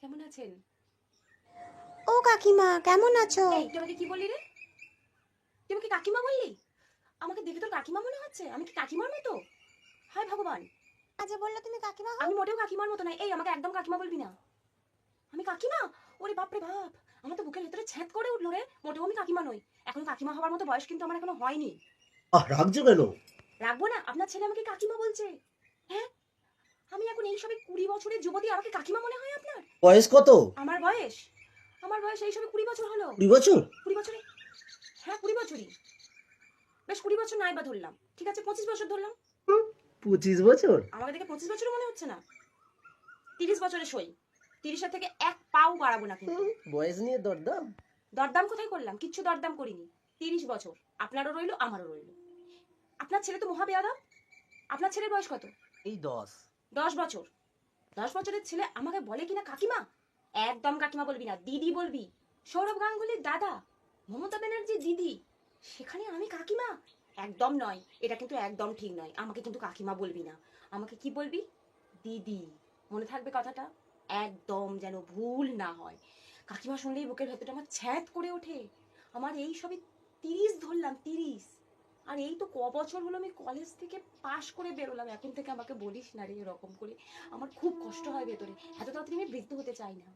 কেমন আছেন? ও কাকিমা কেমন আছো? এই তুই আমাকে কি বললি রে? তুই আমাকে কাকিমা বললি? আমাকে দেখে তোর কাকিমা মনে হচ্ছে? আমি কি কাকিমার মতো? হায় ভগবান! আজ বললে তুমি কাকিমা হও? আমি মোটেও কাকিমার মতো নয়। এই আমাকে একদম কাকিমা বলবি না। আমি কাকিমা? ওরে বাপ রে বাপ! আমার তো বুকের ভেতরে ছ্যাদ করে উঠলো রে। মোটেও আমি কাকিমা নই। এখন কাকিমা হওয়ার মতো বয়স কিন্তু আমার এখনো হয়নি। রাখছো কেন? রাখবো না? আপনার ছেলে আমাকে কাকিমা বলছে। হ্যাঁ? আমি এখন এই সবে 20 বছরের যুবতী, আমাকে কাকিমা মনে হয় আপনার? বয়স কত? আমার বয়স? আমার বয়স এই সবে 20 বছর হলো। 20 বছর? 20 বছরে? হ্যাঁ 20 বছরই। বেশ 20 বছর নাই বা ধরলাম। ঠিক আছে 25 বছর ধরলাম। 25 বছর? আমাকে দেখে 25 বছরও মনে হচ্ছে না। 30 বছরে সই। 30 এর থেকে এক পাও বাড়াবো না কিন্তু। বয়স নিয়ে দরদাম? দরদাম কোথায় করলাম? কিচ্ছু দরদাম করিনি। 30 বছর। আপনারও রইলো, আমারও রইলো। আপনার ছেলে তো মহা বেয়াদব। আপনার ছেলের বয়স কত? এই 10। 10 বছর। 10 বছরের ছেলে আমাকে বলে কিনা কাকিমা? একদম কাকিমা বলবি না, দিদি বলবি। সৌরভ গাঙ্গুলির দাদা, মমতা ব্যানার্জির দিদি, সেখানে আমি কাকিমা? একদম নয়, এটা কিন্তু একদম ঠিক নয়। আমাকে কিন্তু কাকিমা বলবি না, আমাকে কি বলবি? দিদি। মনে থাকবে কথাটা? একদম যেন ভুল না হয়। কাকিমা শুনলেই বুকের ভেতরটা আমার ছ্যাদ করে ওঠে। আমার এই সবে 30 ধরলাম, 30। আর এই তো ক বছর হলো আমি কলেজ থেকে পাশ করে বেরোলাম, এখন থেকে আমাকে বলিস না রে এরকম করে। আমার খুব কষ্ট হয় ভেতরে, এত তাড়াতাড়ি আমি বৃদ্ধ হতে চাই না।